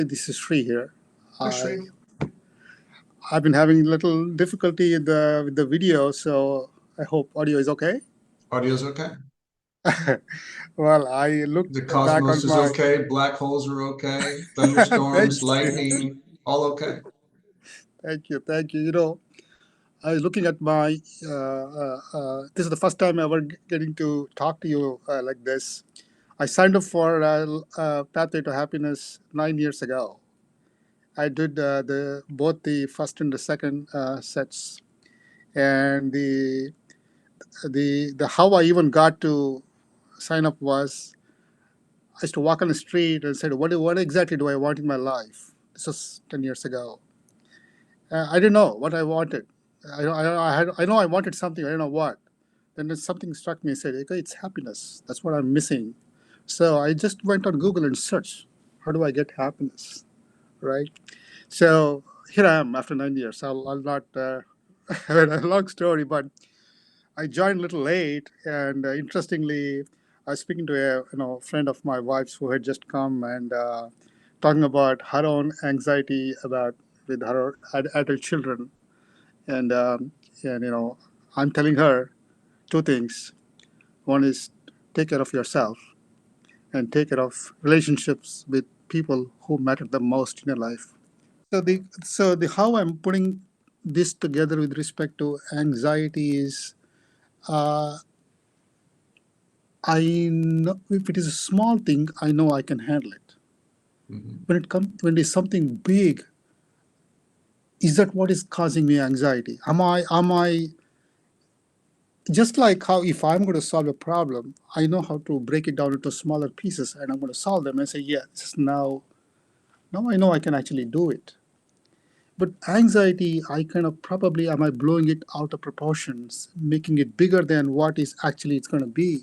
This is Sri here. Hi, Sri. I've been having a little difficulty with the video, so I hope audio is okay. Audio's okay. Well, I looked The back on cosmos is my. okay. Black holes are okay. Thunderstorms, Thank you, lightning, all okay. thank you. I was looking at my. This is the first time ever getting to talk to you like this. I signed up for Pathway to Happiness 9 years ago. I did the both the first and the second sets, and the how I even got to sign up was I used to walk on the street and said, what exactly do I want in my life? This was 10 years ago. I didn't know what I wanted. I know I wanted something. I don't know what. Then something struck me and said, okay, it's happiness. That's what I'm missing. So I just went on Google and searched, how do I get happiness, right? So here I am after 9 years. I'll not have a long story, but I joined a little late, and interestingly, I was speaking to a friend of my wife's who had just come and talking about her own anxiety about with her adult children, and I'm telling her two things. One is take care of yourself, and take care of relationships with people who matter the most in your life. So the how I'm putting this together with respect to anxiety is. Uh, I know if it is a small thing, I know I can handle it. Mhm. When it's something big, is that what is causing me anxiety? Am I just like how if I'm going to solve a problem, I know how to break it down into smaller pieces and I'm going to solve them and say, yeah, this is now I know I can actually do it. But anxiety, I kind of probably am I blowing it out of proportions, making it bigger than what is actually it's going to be.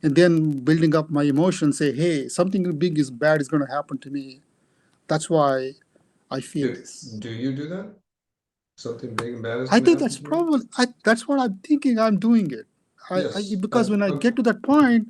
And then building up my emotions, say, hey, something big is bad is going to happen to me. That's why I feel this. Do you do that? Something big and bad is I going to think happen that's to you? probably that's what I'm thinking. I'm doing it. Yes. Because when I get to that point,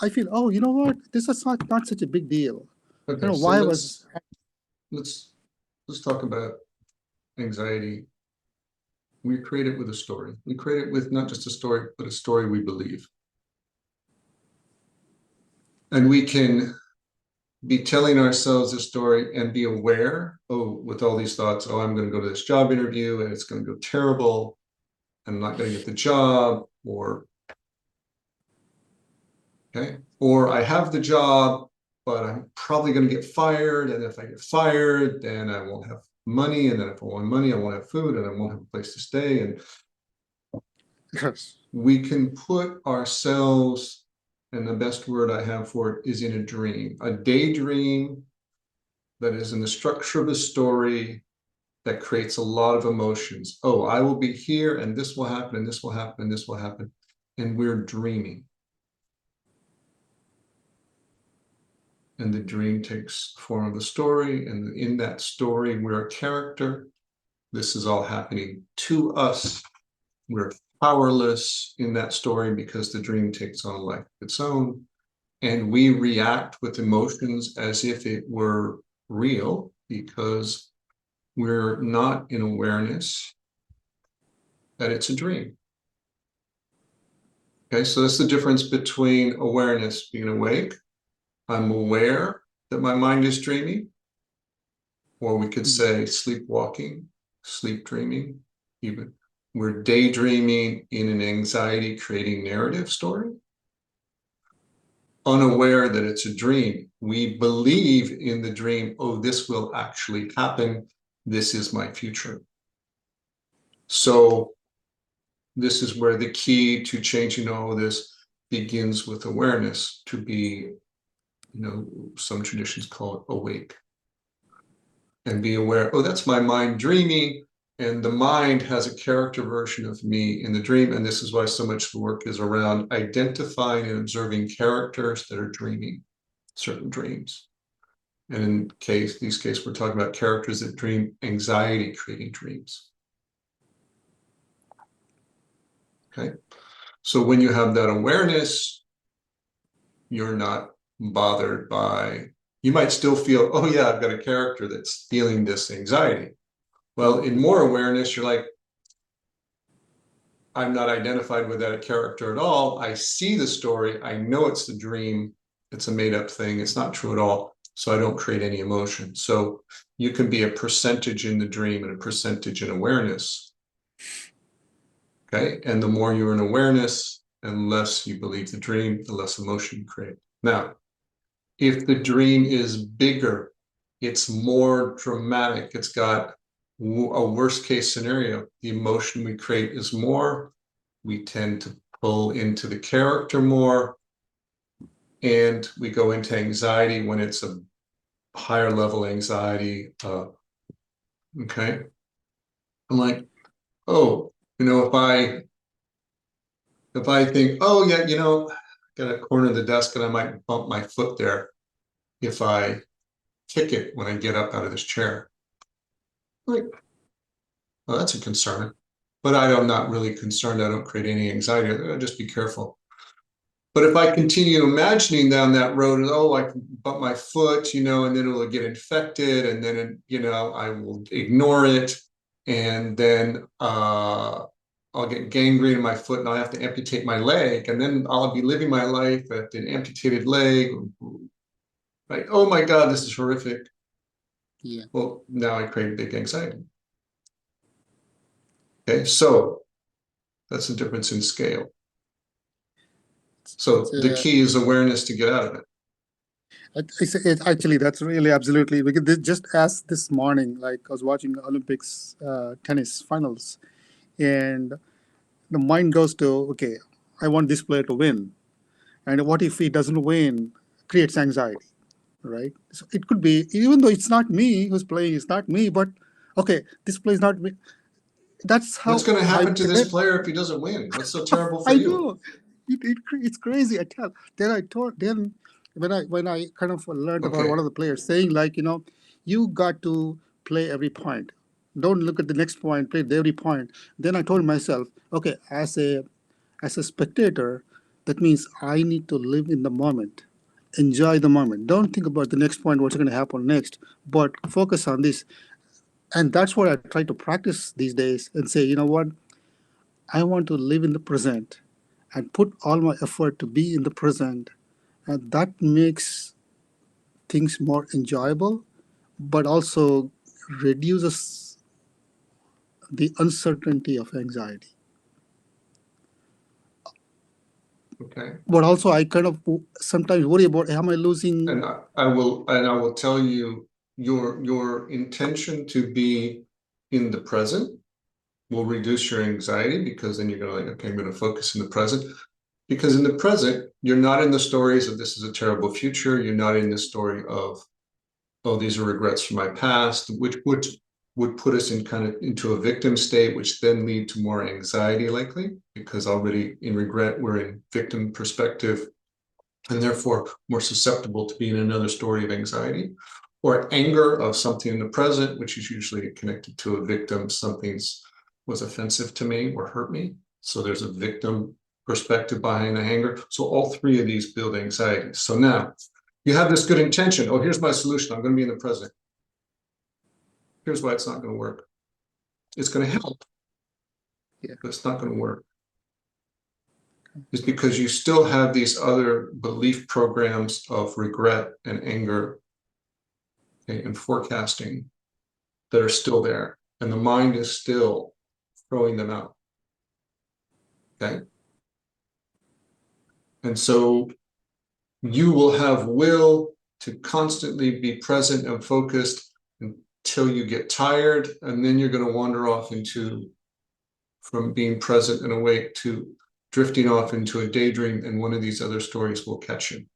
I feel, oh, you know what? This is not such a big deal. Okay. So Why was let's talk about anxiety. We create it with a story. We create it with not just a story, but a story we believe. And we can be telling ourselves a story and be aware, oh, with all these thoughts, oh, I'm going to go to this job interview and it's going to go terrible. I'm not going to get the job, or okay, or I have the job, but I'm probably going to get fired. And if I get fired, then I won't have money. And then if I want money, I won't have food and I won't have a place to stay. And yes, we can put ourselves, and the best word I have for it is in a dream, a daydream that is in the structure of a story that creates a lot of emotions. Oh, I will be here and this will happen and this will happen and this will happen. And we're dreaming. And the dream takes the form of a story. And in that story, we're a character. This is all happening to us. We're powerless in that story because the dream takes on a life of its own. And we react with emotions as if it were real because we're not in awareness that it's a dream. Okay, so that's the difference between awareness, being awake. I'm aware that my mind is dreaming, or we could say sleepwalking, sleep dreaming, even. We're daydreaming in an anxiety creating narrative story, unaware that it's a dream. We believe in the dream, oh, this will actually happen. This is my future. So this is where the key to changing all of this begins with awareness, to be, some traditions call it awake. And be aware, oh, that's my mind dreaming. And the mind has a character version of me in the dream. And this is why so much of the work is around identifying and observing characters that are dreaming certain dreams. And in these cases, we're talking about characters that dream anxiety creating dreams. Okay. So when you have that awareness, you're not bothered by, You might still feel, oh yeah, I've got a character that's feeling this anxiety. Well, in more awareness, you're like, I'm not identified with that character at all. I see the story. I know it's the dream. It's a made up thing. It's not true at all. So I don't create any emotion. So you can be a percentage in the dream and a percentage in awareness. Okay. And the more you're in awareness and less you believe the dream, the less emotion you create. Now, if the dream is bigger, it's more dramatic, it's got a worst case scenario, the emotion we create is more, we tend to pull into the character more, and we go into anxiety when it's a higher level anxiety. Okay. I'm like, oh, if I think, oh yeah, got a corner of the desk and I might bump my foot there if I kick it when I get up out of this chair. Like, well, that's a concern. But I'm not really concerned. I don't create any anxiety. I'll just be careful. But if I continue imagining down that road, oh, I can bump my foot, and then it'll get infected, and then, I will ignore it. And then I'll get gangrene in my foot and I'll have to amputate my leg. And then I'll be living my life with an amputated leg. Like, oh my God, this is horrific. Yeah. Well, now I create big anxiety. Okay, so that's the difference in scale. So the key is awareness to get out of it. Actually, that's really absolutely, because just as this morning, like I was watching Olympics tennis finals, and the mind goes to, okay, I want this player to win, and what if he doesn't win? Creates anxiety, right? So it could be, even though it's not me who's playing, it's not me, but okay, this player is not me. That's What's how going to my happen to this player if he doesn't win? What's so terrible for I you? know it's crazy. I tell. Then when I kind of learned about Okay. one of the players saying, like, you got to play every point. Don't look at the next point. Play every point. Then I told myself, okay, as a spectator, that means I need to live in the moment, enjoy the moment. Don't think about the next point, what's going to happen next, but focus on this. And that's what I try to practice these days and say, you know what, I want to live in the present and put all my effort to be in the present. And that makes things more enjoyable, but also reduces the uncertainty of anxiety. Okay. But also, I kind of sometimes worry about, am I losing? And I will tell you, your intention to be in the present will reduce your anxiety, because then you're going to like, okay, I'm going to focus in the present. Because in the present, you're not in the stories of this is a terrible future. You're not in the story of, oh, these are regrets from my past, which would put us in kind of into a victim state, which then lead to more anxiety likely, because already in regret, we're in victim perspective, and therefore more susceptible to being another story of anxiety. Or anger of something in the present, which is usually connected to a victim. Something's was offensive to me or hurt me. So there's a victim perspective behind the anger. So all three of these build anxiety. So now you have this good intention. Oh, here's my solution. I'm going to be in the present. Here's why it's not going to work. It's going to help, but it's not going to work. It's because you still have these other belief programs of regret and anger, okay, and forecasting that are still there. And the mind is still throwing them out. Okay. And so you will have will to constantly be present and focused until you get tired. And then you're going to wander off from being present and awake to drifting off into a daydream. And one of these other stories will catch you.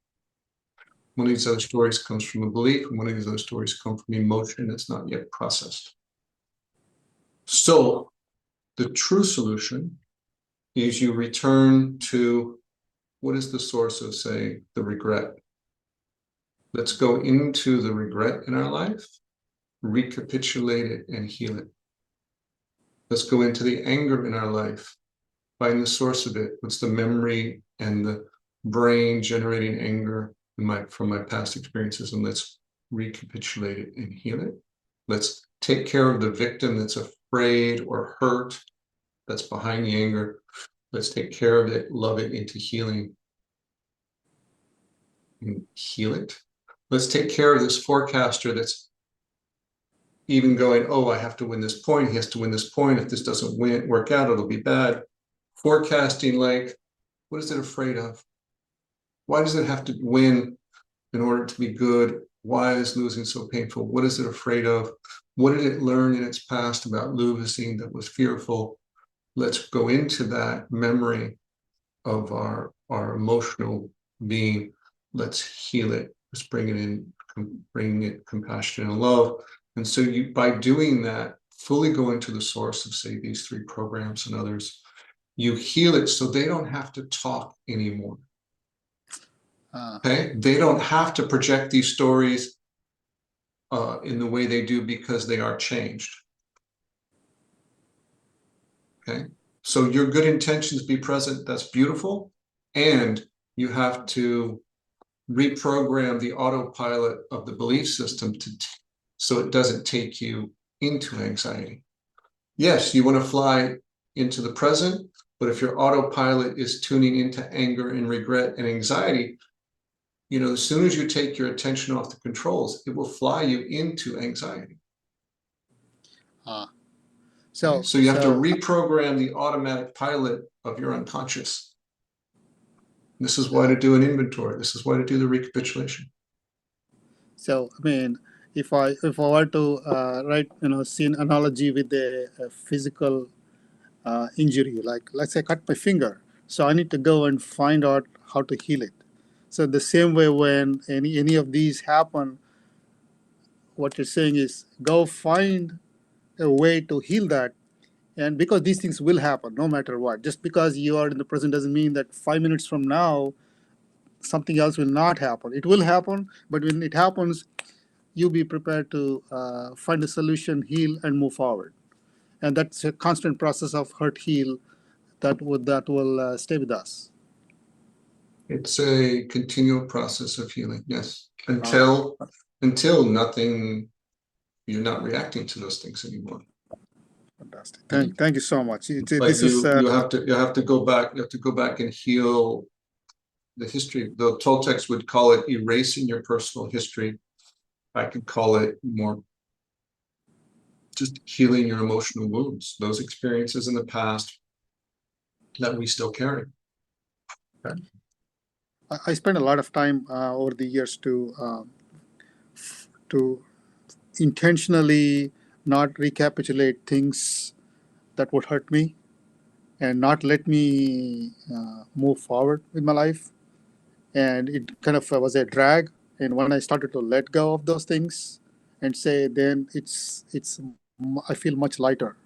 One of these other stories comes from a belief, and one of these other stories come from emotion that's not yet processed. So the true solution is you return to what is the source of, say, the regret. Let's go into the regret in our life, recapitulate it, and heal it. Let's go into the anger in our life, find the source of it. What's the memory and the brain generating anger from my past experiences, and let's recapitulate it and heal it. Let's take care of the victim that's afraid or hurt, that's behind the anger. Let's take care of it, love it into healing, and heal it. Let's take care of this forecaster that's even going, oh, I have to win this point. He has to win this point. If this doesn't work out, it'll be bad. Forecasting, like, what is it afraid of? Why does it have to win in order to be good? Why is losing so painful? What is it afraid of? What did it learn in its past about losing that was fearful? Let's go into that memory of our emotional being. Let's heal it. Let's bring it in, bring it compassion and love. And so you, by doing that, fully going to the source of, say, these 3 programs and others, you heal it so they don't have to talk anymore. Okay? They don't have to project these stories in the way they do because they are changed. Okay? So your good intentions be present, that's beautiful. And you have to reprogram the autopilot of the belief system so it doesn't take you into anxiety. Yes, you want to fly into the present, but if your autopilot is tuning into anger and regret and anxiety, you know, as soon as you take your attention off the controls, it will fly you into anxiety. So you have to reprogram the automatic pilot of your unconscious. This is why to do an inventory. This is why to do the recapitulation. So, I mean, if I were to see an analogy with a physical injury, like let's say I cut my finger, so I need to go and find out how to heal it. So the same way, when any of these happen, what you're saying is go find a way to heal that. And because these things will happen no matter what, just because you are in the present doesn't mean that 5 minutes from now something else will not happen. It will happen, but when it happens, you be prepared to find a solution, heal, and move forward. And that's a constant process of hurt heal that will stay with us. It's a continual process of healing, yes, until nothing, you're not reacting to those things anymore. Fantastic. Thank you so much. But you have to go back. You have to go back and heal the history. The Toltecs would call it erasing your personal history. I could call it more just healing your emotional wounds, those experiences in the past that we still carry. Okay. I spent a lot of time over the years to intentionally not recapitulate things that would hurt me and not let me move forward with my life. And it kind of was a drag. And when I started to let go of those things and say, then I feel much lighter.